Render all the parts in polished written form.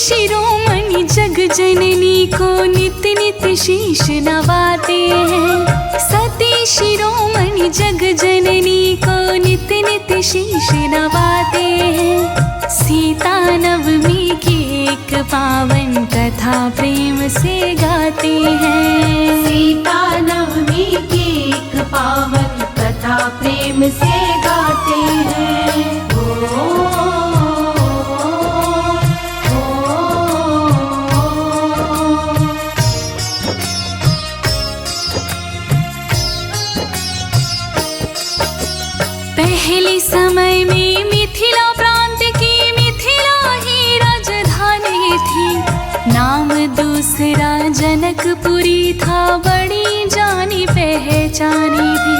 शिरोमणि जग जननी को नित नित शीश नवाते हैं। सती शिरोमणि जग जननी को नित नित शीश नवाते हैं। सीता नवमी की एक पावन कथा प्रेम से गाते हैं। सीता नवमी की एक पावन कथा प्रेम से गाते हैं। पहले समय में मिथिला प्रांत की मिथिला ही राजधानी थी। नाम दूसरा जनकपुरी था, बड़ी जानी पहचानी थी।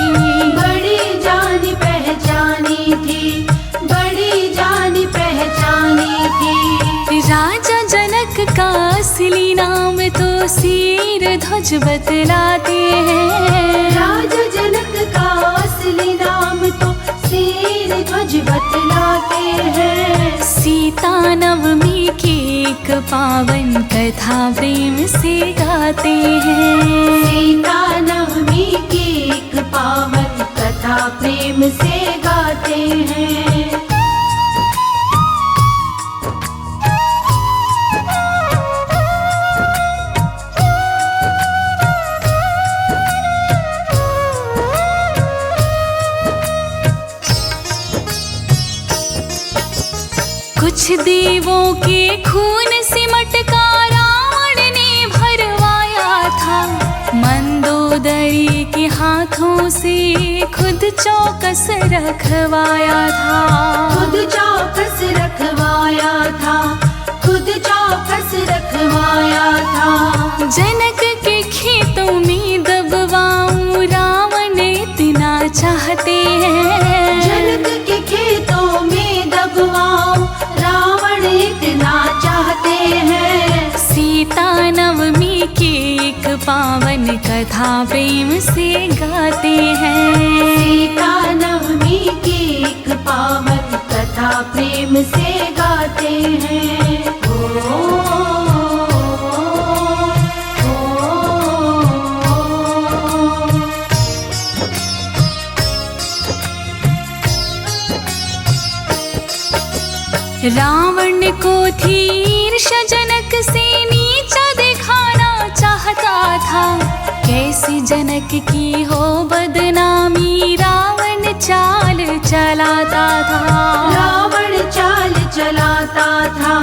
बड़ी जानी पहचानी थी, बड़ी जानी पहचानी थी। राजा जनक का असली नाम तो सिर ध्वज बतलाते हैं। राजा जनक का असली नाम तो सिर ध्वज बतलाते हैं। सीता नवमी की एक पावन कथा प्रेम से गाते हैं। सीता नवमी की एक पावन कथा प्रेम से गाते हैं। कुछ देवों के खून से मटका रावण ने भरवाया था। मंदोदरी के हाथों से खुद चौकस रखवाया था। खुद चौकस रखवाया था, खुद चौकस रखवाया था। जनक के खेतों में दबवाऊं रावण इतना चाहते हैं। जनक के खेतों में दबवाऊं रावण इतना चाहते हैं। सीता नवमी की एक पावन कथा प्रेम से गाते हैं। सीता नवमी की एक पावन कथा प्रेम से गाते हैं। रावण को थी ईर्ष्या जनक से नीचा दिखाना चाहता था। कैसी जनक की हो बदनामी रावण चाल चलाता था। रावण चाल चलाता था,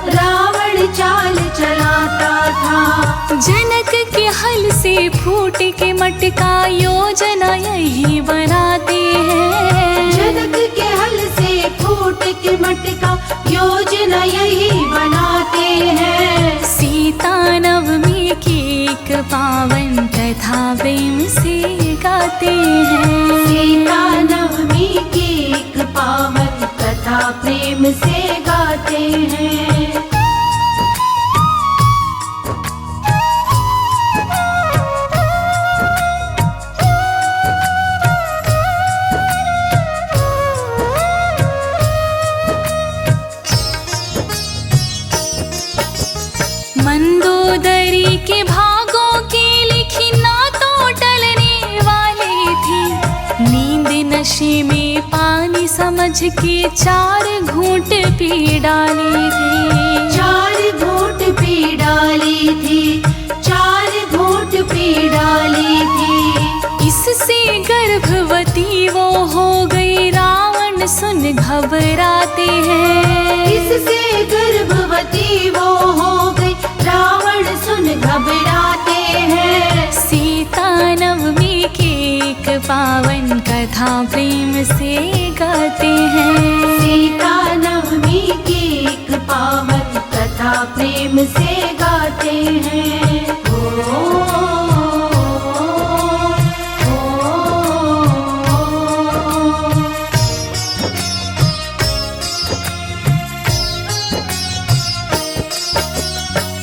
रावण चाल चलाता था। जनक के हल से फूट के मटका योजना यही बनाते हैं। जनक के हल से फूट के मटका योजना यही बनाते हैं। सीता नवमी की एक पावन कथा प्रेम से गाते हैं। सीता नवमी की एक पावन कथा प्रेम से गाते हैं। मंदोदरी के भागों की लिखी ना तो टलने वाली थी। नींद नशे में पानी समझ के 4 घूंट पी डाली थी। 4 घूंट पी डाली थी, 4 घूंट पी डाली थी। इससे गर्भवती वो हो गई रावण सुन घबराते हैं। इससे गर्भवती वो हो गई रावण सुन घबराते हैं। सीता नवमी की एक पावन कथा प्रेम से गाते हैं। सीता नवमी की एक पावन कथा प्रेम से गाते हैं।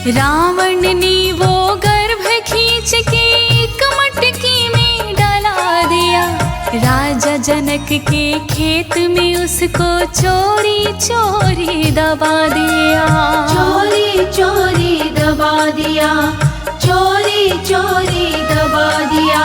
रावण ने वो गर्भ खींच के एक मटकी में डाला दिया। राजा जनक के खेत में उसको चोरी चोरी दबा दिया। चोरी दिया, चोरी चोरी दबा दिया।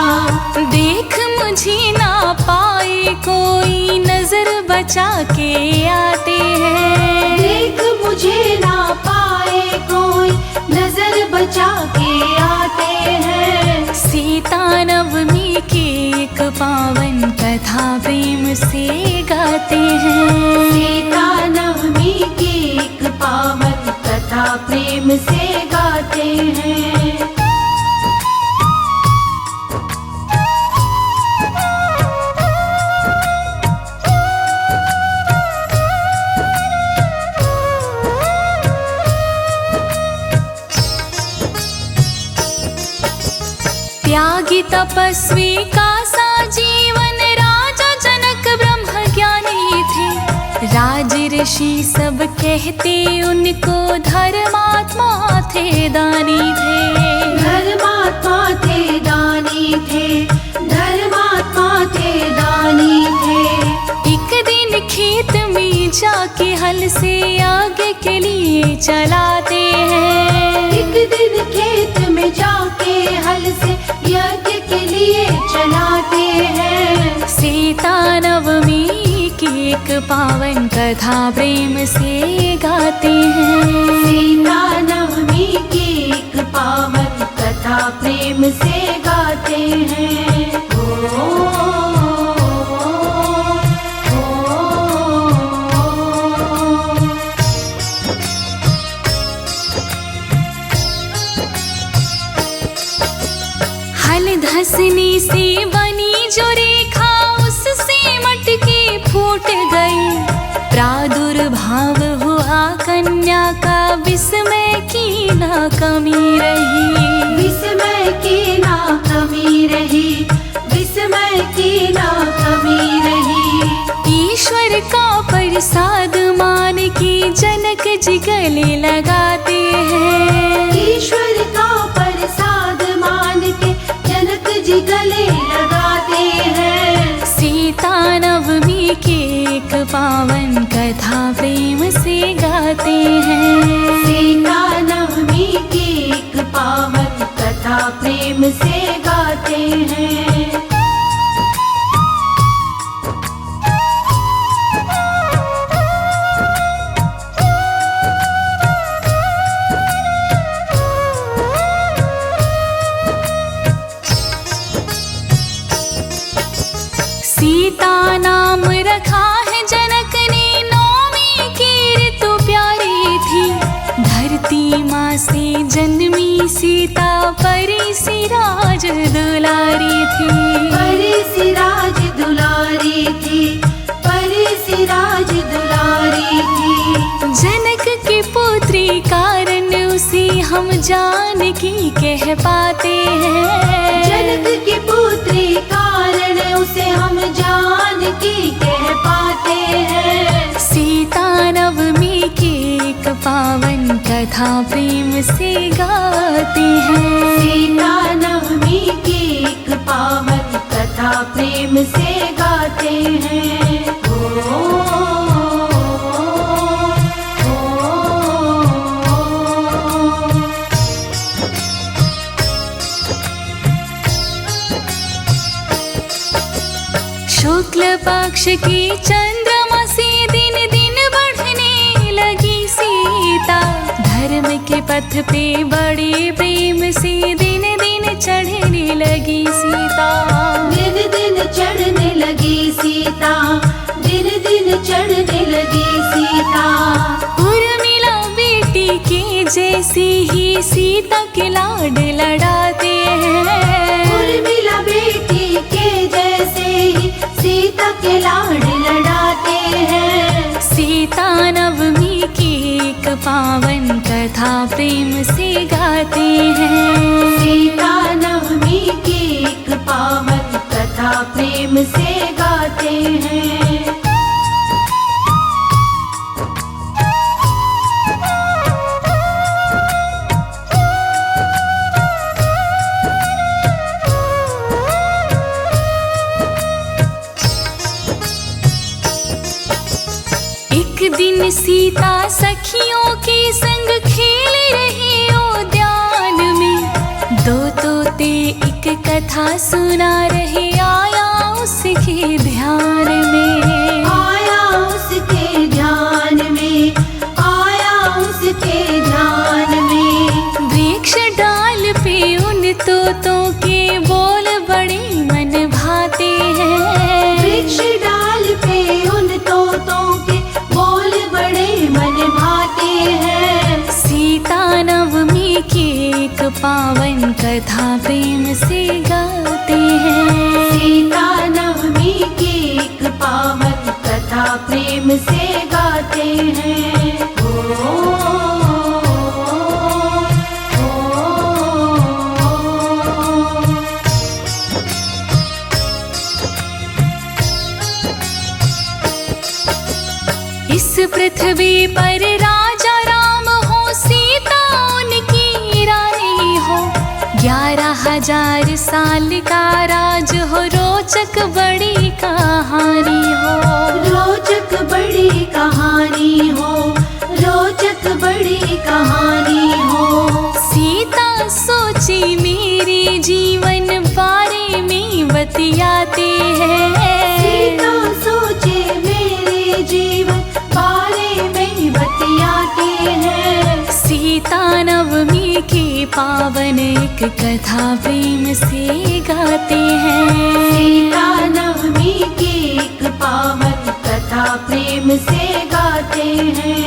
देख मुझे ना पाए कोई, नजर बचा के आते हैं। देख मुझे ना पाए कोई, नजर बचा के आते हैं। सीता नवमी की एक पावन कथा प्रेम से गाते हैं। सीता नवमी की एक पावन कथा प्रेम से गाते हैं। त्यागी तपस्वी का सा जीवन, राजा जनक ब्रह्म ज्ञानी थे। राज ऋषि सब कहते उनको, धर्मात्मा थे दानी थे। धर्मात्मा थे दानी थे, धर्मात्मा थे दानी थे। एक दिन खेत में जाके हल से आगे के लिए चलाते हैं। एक दिन खेत में जाके हल से यज्ञ के लिए चलाते हैं। सीता नवमी की एक पावन कथा प्रेम से गाते हैं। सीता नवमी की एक पावन कथा प्रेम से गाते हैं। हल धसने से बनी जो रेखा, उससे मटके फूट गई। प्रादुर्भाव हुआ कन्या का, विस्मय की ना कमी रही। विस्मय की ना कमी रही, विस्मय की ना कमी रही। ईश्वर का प्रसाद मान के जनक जी गले लगाते हैं। ईश्वर का प्रसाद मान के जनक जी गले लगाते हैं। सीता नवमी की एक पावन कथा प्रेम से गाते हैं। सीता नवमी की एक पावन कथा प्रेम से गाते हैं। सीता नाम रखा है जनक ने, नौमी की ऋतु प्यारी थी। धरती माँ से जन्मी सीता, परी सी राज दुलारी थी। परी सी राज दुलारी थी, परी सी राज दुलारी थी। जनक की पुत्री कारण उसे हम जानकी कह पाते हैं। जनक की पुत्री कारण उसे हम जानकी कह पाते हैं। सीता नवमी की एक पावन कथा प्रेम से गाते हैं। सीता नवमी की एक पावन कथा प्रेम से गाते हैं। शुक्ल पक्ष की चंद्रमा से दिन दिन बढ़ने लगी सीता। धर्म के पथ पे बड़े प्रेम से दिन दिन चढ़ने लगी सीता। दिन दिन चढ़ने लगी सीता, दिन दिन चढ़ने लगी सीता। उर्मिला बेटी के जैसे ही सीता के लाड लड़ाते हैं। उर्मिला बेटी के जैसे ही सीता के लाड लड़ाते हैं। सीता नवमी की एक पावन कथा प्रेम से गाते हैं। सीता नवमी की एक पावन कथा प्रेम से गाते हैं। एक दिन सीता सखियों के संग खेल रही उद्यान कथा सुना रहे आया उसके ध्यान में, आया उसके ध्यान में, आया उसके ध्यान में। वृक्ष डाल पे उन तोतों के बोल बड़े मन भाते हैं, वृक्ष डाल पे उन तोतों के बोल बड़े मन भाते हैं। सीता नवमी की एक पावन कथा प्रेम से गाते हैं, सीता नवमी की एक पावन कथा प्रेम से गाते हैं। इस पृथ्वी पर राजा राम हो, सीता उनकी रानी हो। 11,000 साल का राज हो, रोचक बड़ी कहानी हो, रोचक बड़ी कहानी हो, रोचक बड़ी कहानी हो। सीता सोची मेरे जीवन बारे में बतियाते हैं, सीता सोचे मेरे जीवन बारे में बतियाते हैं। सीता नवमी के पावन एक कथा प्रेम से गाते हैं, सीता नवमी की एक पावन कथा प्रेम से गाते हैं।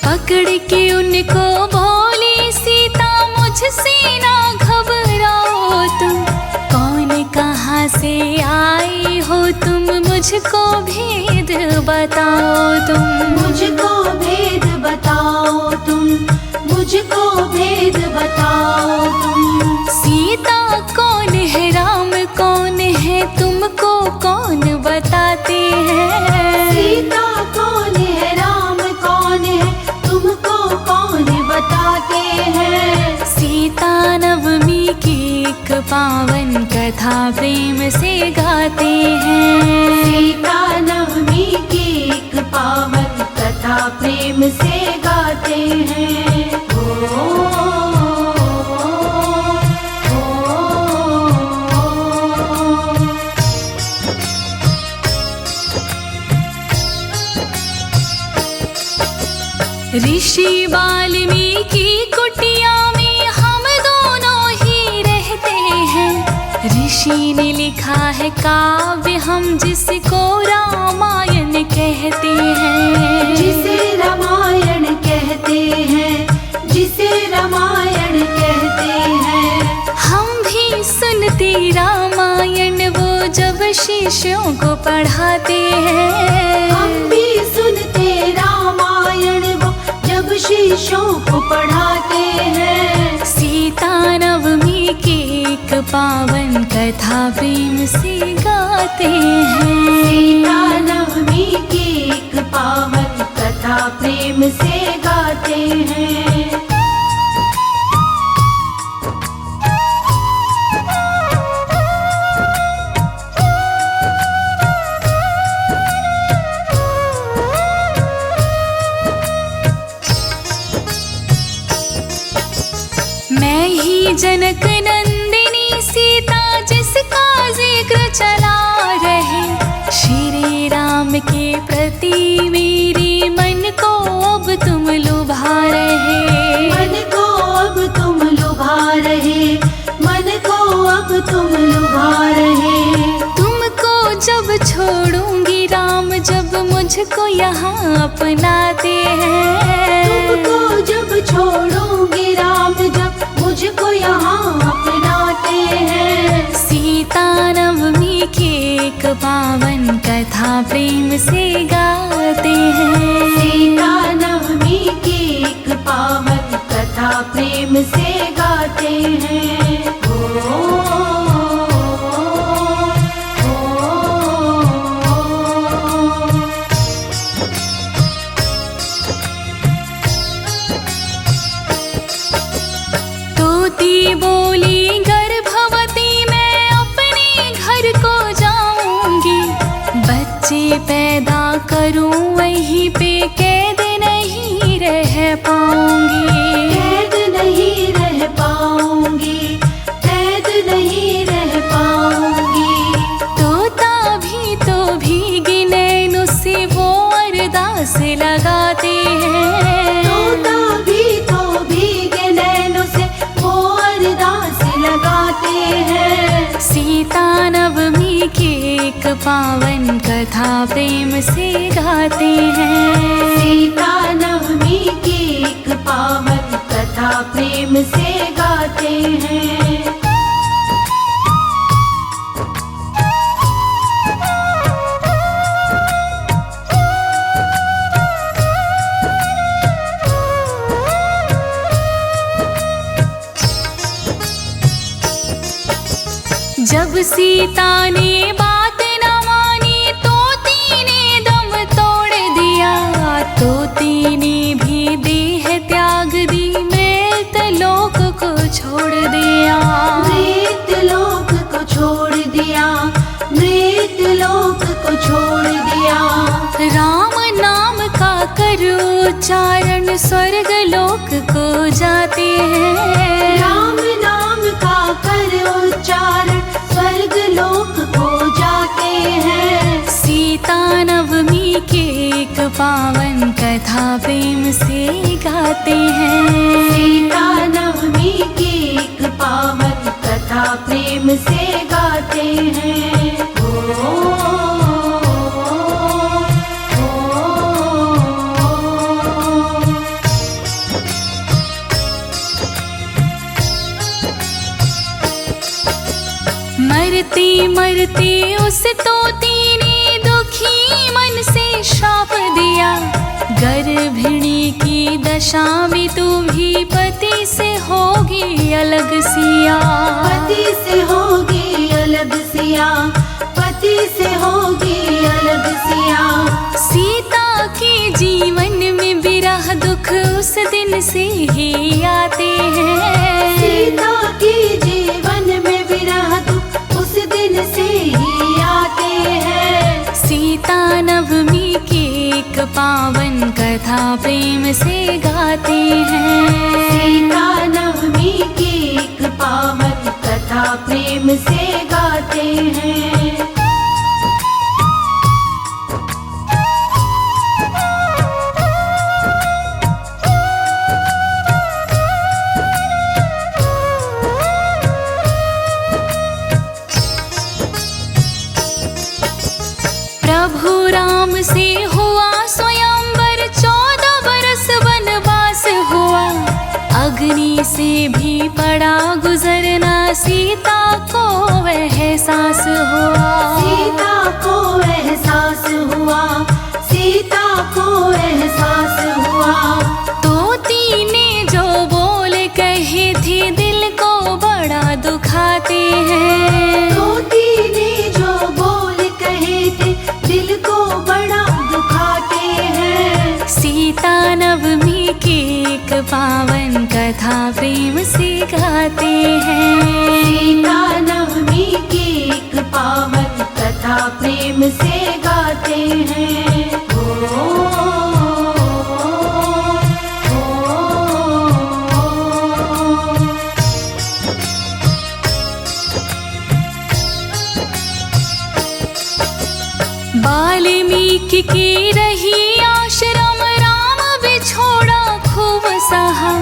पकड़ के उनको बोली सीता मुझसे ना घबराओ तुम, कौन कहाँ से आए हो तुम, मुझको भेद बताओ तुम, मुझको भेद बताओ तुम, मुझको भेद बताओ तुम। सीता कौन है राम कौन है तुमको कौन बताते हैं, सीता कौन है राम कौन है तुमको कौन बताते हैं। सीता नवमी की एक पावन कथा प्रेम से गाते हैं, सीता नवमी की एक पावन कथा प्रेम से गाते हैं। ऋषि वाल्मीकि कुटिया में हम दोनों ही रहते हैं। ऋषि ने लिखा है काव्य हम जिसको रामायण कहते हैं, जिसे रामायण कहते हैं, जिसे रामायण कहते हैं। हम भी सुनते रामायण वो जब शिष्यों को पढ़ाते हैं, हम भी सुनते रामायण वो जब शिष्यों को पढ़ाते हैं। सीता नवमी की एक पावन कथा प्रेम से गाते हैं, सीता नवमी की एक पावन कथा प्रेम से गाते हैं। मैं ही जनक नंदिनी सीता जिसका जिक्र चला रहे, श्री राम के प्रति मेरे मन को अब तुम लुभा रहे, मन को अब तुम लुभा रहे, मन को अब तुम लुभा रहे। तुमको जब छोड़ूंगी राम जब मुझको यहाँ अपनाते हैं, तुमको जब छोड़ूंगी राम जब मुझको यहाँ अपनाते हैं। सीता नवमी की एक पावन कथा प्रेम से गाते हैं, सीता नवमी की एक पावन कथा प्रेम से गाते हैं। तोती बोली पैदा करूं वहीं पे कैद नहीं रह पाऊंगी, कैद नहीं रह पाऊंगी, कैद नहीं रह पाऊंगी। तोता भी तो भीगी नैनों से वो अरदास लगाते हैं, तोता भी तो भीगे नैनों से वो अरदास लगाते हैं। सीता नवमी की एक पावन कथा प्रेम से गाते हैं, सीता नवमी की एक पावन कथा प्रेम से गाते हैं। जब सीता ने बात न मानी तोती ने दम तोड़ दिया, तोती ने भी देह त्याग दी, मृत लोक को छोड़ दिया, मृत लोक को छोड़ दिया, मृत लोक को छोड़ दिया। राम नाम का करो उच्चारण स्वर्ग लोक को जाते हैं, राम नाम का कर उच्चारण स्वर्ग लोक को जाते हैं। सीता नवमी के एक पावन कथा प्रेम से गाते हैं, सीता नवमी की एक पावन कथा प्रेम से गाते हैं। मरते मरते उस तोती ने दुखी मन से श्राप दिया, गर्भिणी की दशा में तू भी पति से होगी अलग सिया, पति से होगी अलग सिया, पति से होगी अलग सिया। सीता के जीवन में विरह दुख उस दिन से ही आते हैं, सीता के जीवन में विरह दुख उस दिन से ही आते हैं। सीता नवमी की एक पावन कथा प्रेम से गाते हैं, सीता नवमी की एक पावन कथा प्रेम से गाते हैं। प्रभु राम से हुआ स्वयंवर 14 बरस वनवास हुआ, अग्नि से भी पड़ा गुजरना सीता को एहसास हुआ, सीता को एहसास हुआ, सीता को एहसास हुआ। तोती ने जो बोल कहे थे दिल को बड़ा दुखाते हैं, तोती ने जो बोल कहे थे दिल को बड़ा दुखाते हैं। सीता नवमी की एक पावन कथा प्रेम से गाते हैं, सीता नवमी की एक पावन कथा प्रेम से गाते हैं। वाल्मीकि की रही आश्रम राम बिछोड़ा खूब सहा,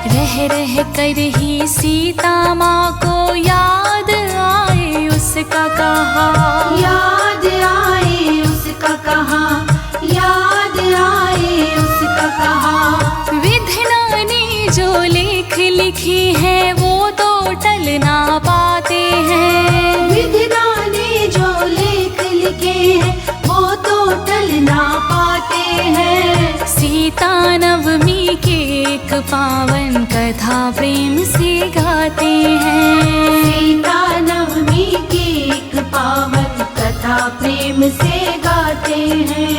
रह रह कर ही सीता माँ को याद आए उसका कहा, याद आए उसका कहा, याद आए उसका कहा। विधना ने जो लेख लिखी है वो तो टल ना पाते हैं, विधना ने जो लेख लिखे हैं वो तो टल ना पाते हैं। सीता नवमी की एक पावन कथा प्रेम से गाते हैं, सीता नवमी की एक पावन कथा प्रेम से गाते हैं।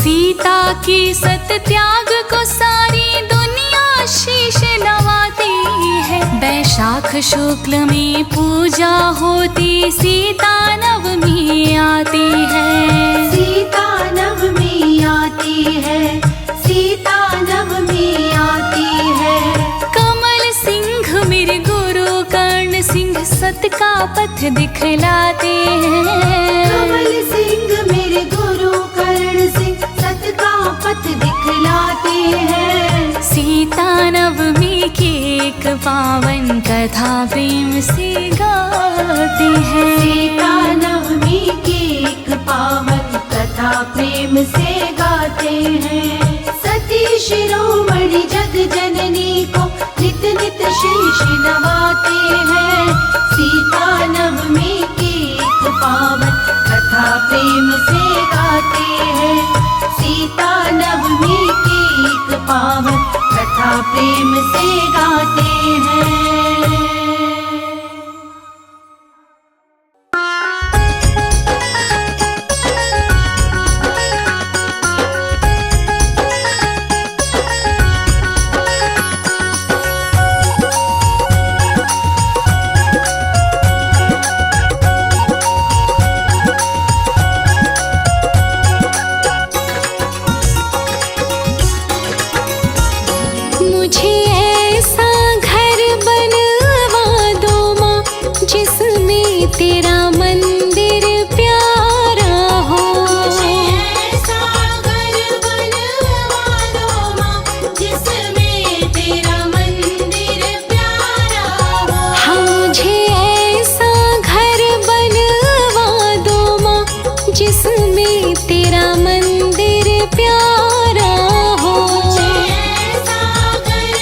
सीता की सत त्याग को सारी दुनिया शीश नवाती है। वैशाख शुक्ल में पूजा होती, सीता नवमी आती है। सीता नवमी आती है, सीता नवमी आती है। कमल सिंह मेरे गुरु कर्ण सिंह सत का पथ दिखलाते हैं। कमल सिंह मेरे गुरु कर्ण सिंह सत का पथ दिखलाते हैं। सीता नवमी की एक पावन कथा प्रेम से गाते हैं। सीता नवमी की एक पावन कथा प्रेम से गाते हैं। सती शिरोमणि जग जननी को नित नित शीश नवाते हैं। सीता नवमी की एक पावन कथा प्रेम से गाते हैं। सीता नवमी की एक पावन कथा प्रेम से गाते हैं। मुझे ऐसा घर बनवा दो माँ, जिसमें तेरा मंदिर प्यारा हो। मुझे ऐसा घर बनवा दो माँ, जिसमें तेरा मंदिर प्यारा हो। हाँ, मुझे ऐसा घर बनवा दो माँ, जिसमें तेरा मंदिर प्यारा हो। मुझे ऐसा घर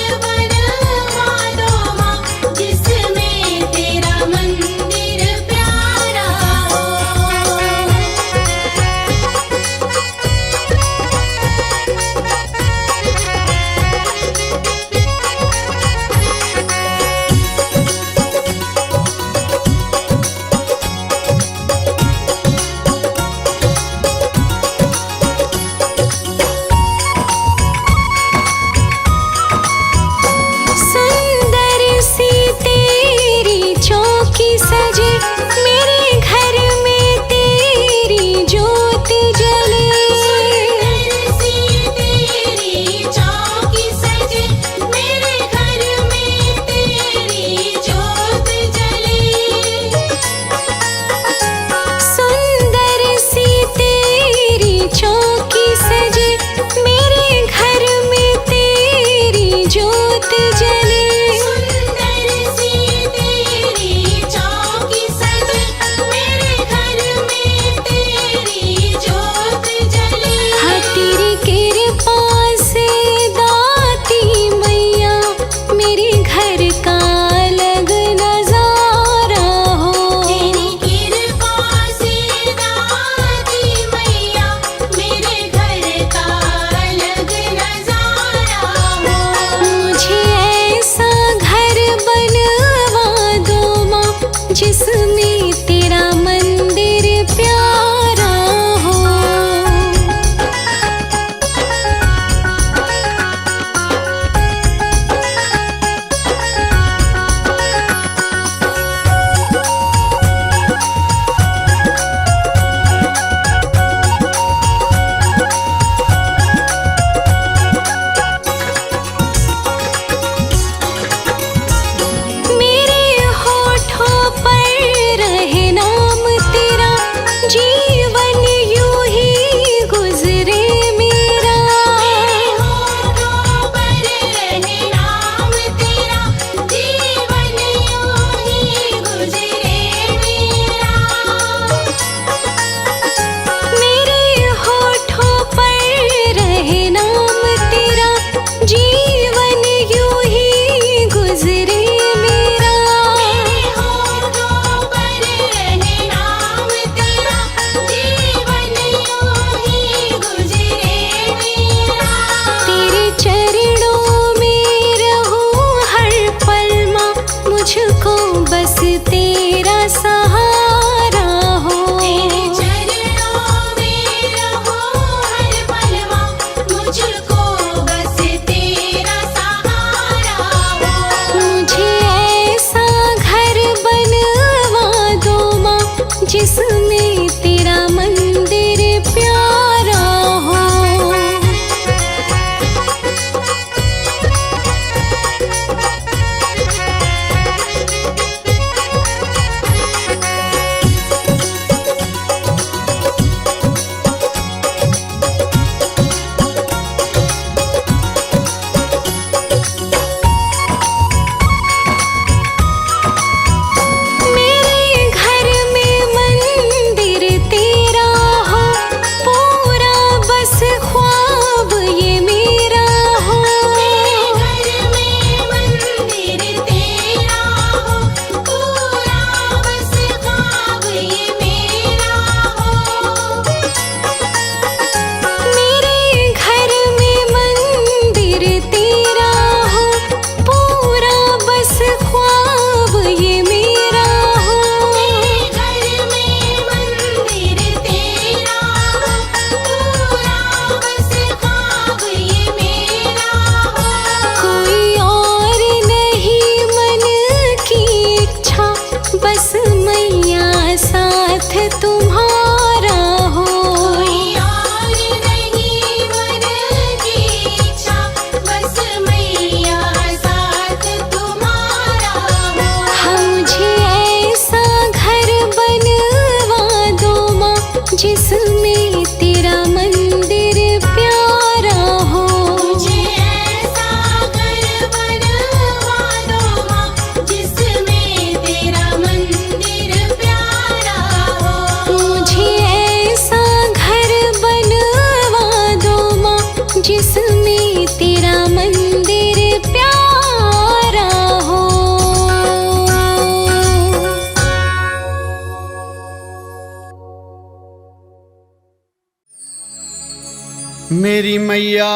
मेरी मैया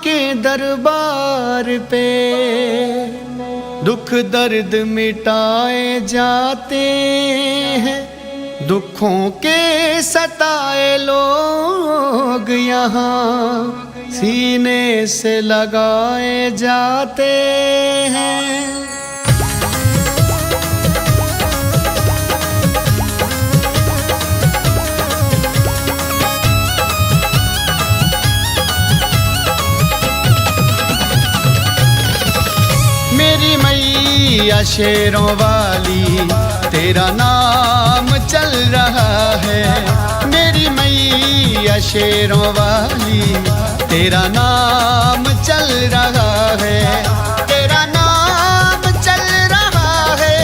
के दरबार पे दुख दर्द मिटाए जाते हैं, दुखों के सताए लोग यहाँ सीने से लगाए जाते हैं। मेरी मैया शेरों वाली तेरा नाम चल रहा है, मेरी मैया शेरों वाली तेरा नाम चल रहा है, तेरा नाम चल रहा है,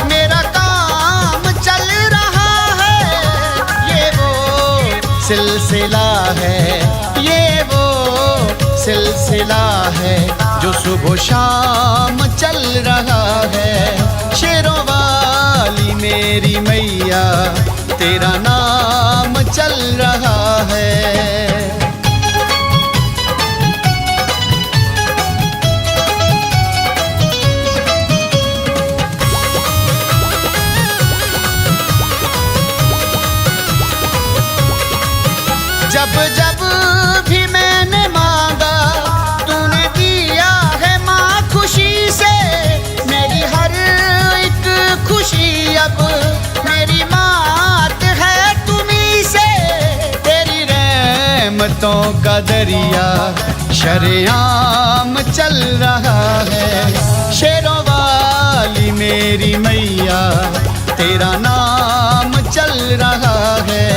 मेरा काम चल रहा है। ये वो सिलसिला है, ये वो सिलसिला है जो सुबह शाम चल रहा है। शेरों वाली मेरी मैया तेरा नाम चल रहा है। जब जब भी मैंने मांगा तूने दिया है माँ खुशी से, मेरी हर एक खुशी अब मेरी मात है तुम्हीं से। तेरी रहमतों का दरिया शरेआम चल रहा है। शेरों वाली मेरी मैया तेरा नाम चल रहा है।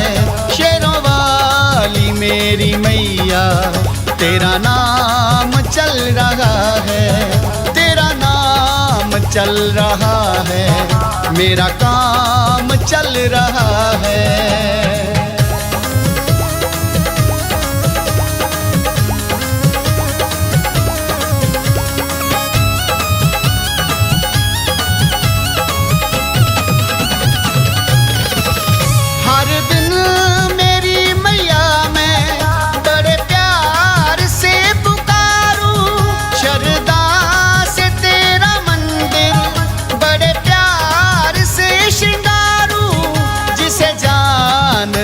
शेरों वाली मेरी मैया तेरा नाम चल रहा है, तेरा नाम चल रहा है, मेरा काम चल रहा है।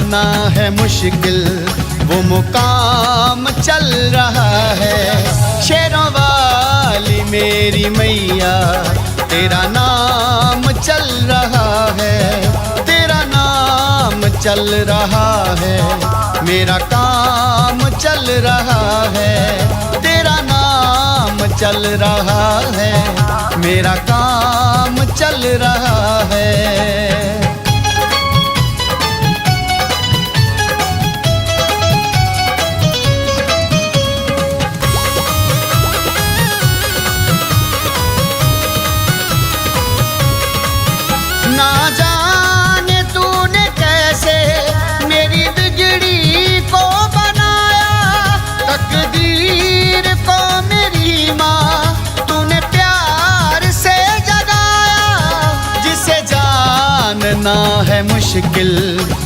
ना है मुश्किल वो मुकाम चल रहा है। शेरों वाली मेरी मैया तेरा नाम चल रहा है, तेरा नाम चल रहा है, मेरा काम चल रहा है। तेरा नाम चल रहा है, मेरा काम चल रहा है। ना जाने तूने कैसे मेरी बिगड़ी को बनाया, तकदीर को मेरी माँ तूने प्यार से जगाया। जिसे जानना है मुश्किल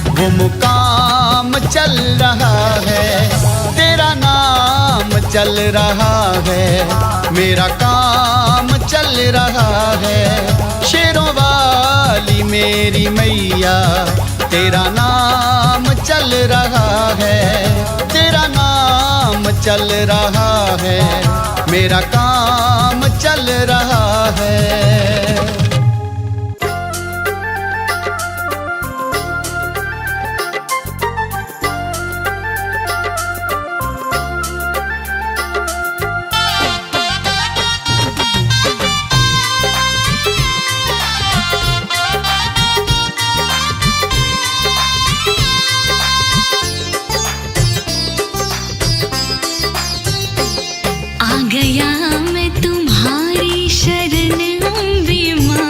वो मुकाम चल रहा है। तेरा नाम चल रहा है, मेरा काम चल रहा है। शेरों वाली मेरी मैया तेरा नाम चल रहा है, तेरा नाम चल रहा है, मेरा काम चल रहा है। गया मैं तुम्हारी शरण अम्बे माँ,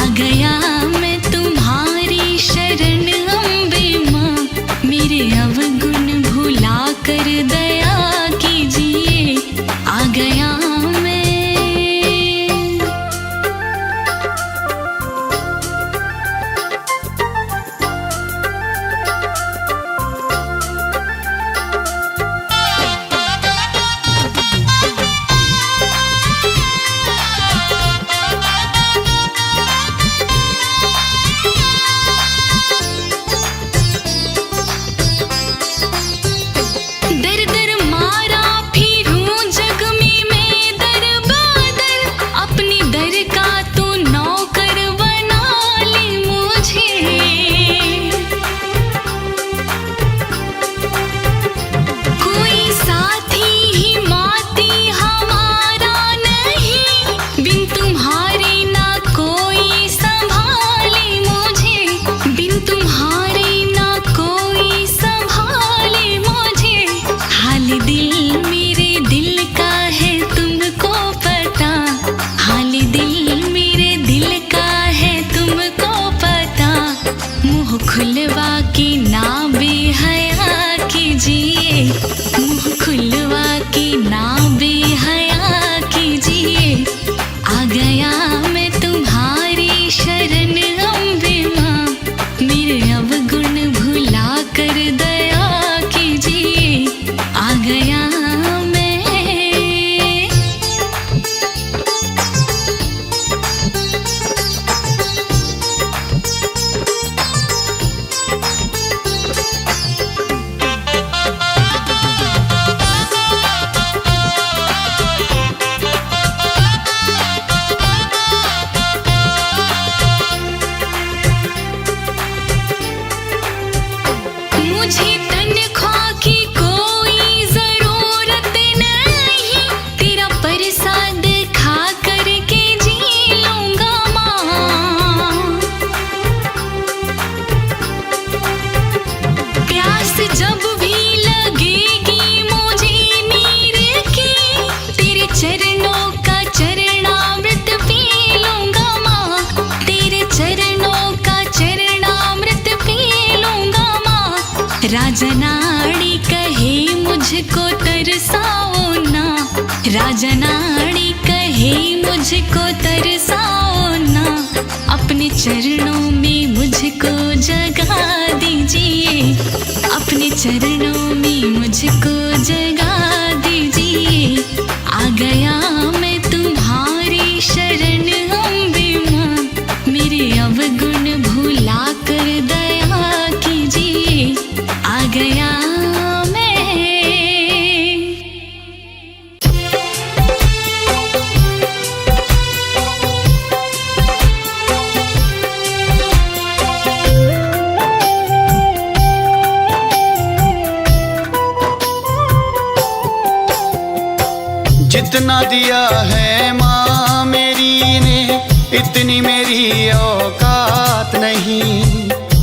आ गया मैं तुम्हारी शरण अम्बे माँ, मेरे अवगुण भुला कर दया कीजिए। आ गया मैं। दर दर मारा फिरूं जग में मैं दर बदर, अपनी दर का तू नौकर बना ले मुझे। कोई साथी हिमाती हमारा नहीं, बिन तुम्हारे ना कोई संभाले मुझे, बिन तुम्हारे ना कोई संभाले मुझे। हाल दिल मेरे दिल का है तुमको पता, हाल दिल मेरे दिल का है तुमको पता। मुँह खुलवा के ना बेहया कीजिए, मुँह खुलवा के ना बेहया कीजिए। आ गया मैं तुम्हारी शरण अम्बे माँ, मेरे अवगुण भुला कर दया कीजिए। आ गया मैं। मुझे तनख्वाह की कोई जरूरत नहीं, तेरा प्रसाद खा करके जी लूंगा माँ। प्यास जब भी लगेगी मुझे नीर की, तेरे चरणों का चरणामृत पी लूंगा माँ, तेरे चरणों का चरणामृत पी लूंगा माँ। राजनाड़ी कहे मुझको तरसाओ ना, राजनाड़ी कहे मुझको तरसाओ ना, अपने चरणों में मुझको जगा दीजिए, अपने चरणों में मुझको जगा दीजिए। आ गया मैं तुम्हारी शरण अम्बे माँ, मेरे अवगुण भुला कर दया कीजिए। आ गया मैं। जितना दिया है माँ मेरी ने, इतनी मेरी औकात नहीं।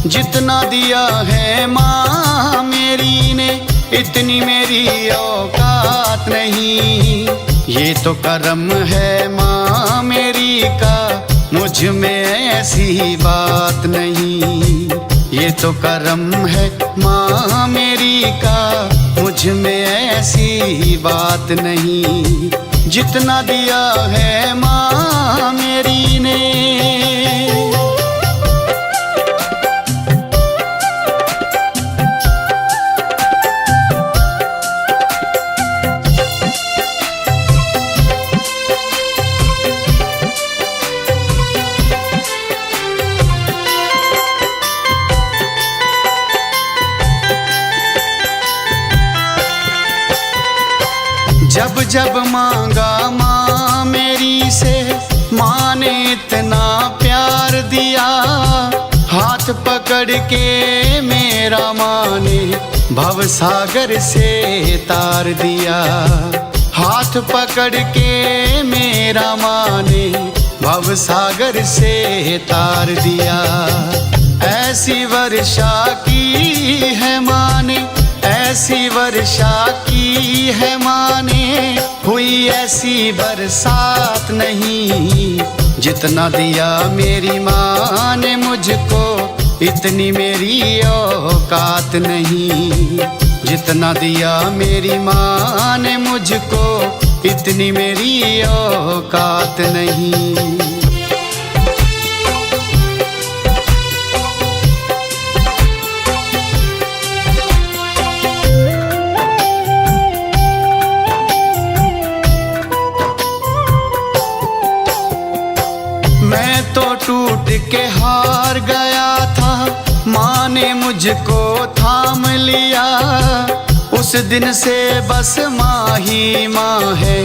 जितना दिया है माँ मेरी ने, इतनी मेरी औकात नहीं। ये तो करम है माँ मेरी का, मुझ में ऐसी बात नहीं। ये तो करम है माँ मेरी का, मुझ में ऐसी बात नहीं। जितना दिया है माँ मेरी ने। जब जब मांगा माँ मेरी से, माँ ने इतना प्यार दिया। हाथ पकड़ के मेरा माँ ने भव सागर से तार दिया। हाथ पकड़ के मेरा माँ ने भव सागर से तार दिया। ऐसी वर्षा की है माँ ने, ऐसी वर्षा की है माँ ने, हुई ऐसी बरसात नहीं। जितना दिया मेरी माँ ने मुझको इतनी मेरी औकात नहीं। जितना दिया मेरी माँ ने मुझको इतनी मेरी औकात नहीं। मैं तो टूट के हार गया था, माँ ने मुझको थाम लिया। उस दिन से बस माँ ही माँ है,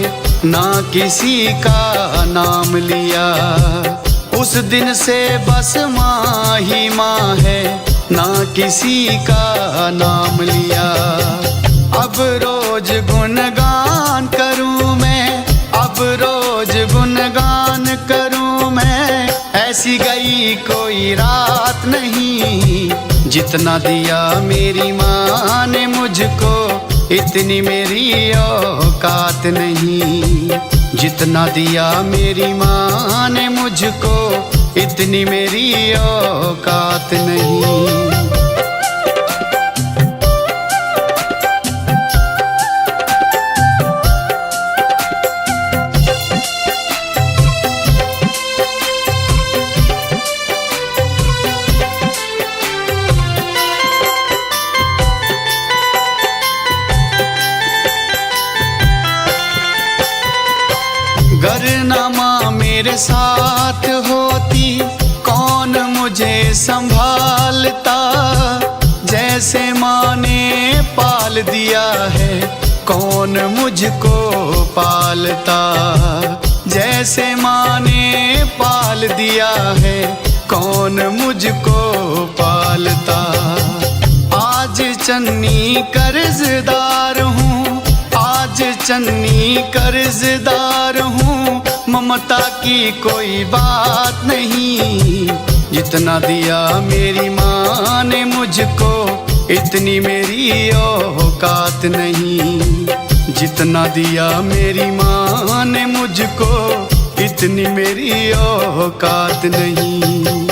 ना किसी का नाम लिया। उस दिन से बस माँ ही माँ है, ना किसी का नाम लिया। अब रोज गुणगान करूँ मैं, अब रोज गुणगान करूँ मैं, ऐसी गई कोई रात नहीं। जितना दिया मेरी माँ ने मुझको इतनी मेरी औकात नहीं। जितना दिया मेरी माँ ने मुझको इतनी मेरी औकात नहीं। गर ना माँ मेरे साथ होती, कौन मुझे संभालता। जैसे माँ ने पाल दिया है, कौन मुझको पालता। जैसे माँ ने पाल दिया है, कौन मुझको पालता। आज चन्नी कर्जदार हूँ, आज चन्नी कर्जदार हूँ, ममता की कोई बात नहीं। जितना दिया मेरी माँ ने मुझको इतनी मेरी औकात नहीं। जितना दिया मेरी माँ ने मुझको इतनी मेरी औकात नहीं।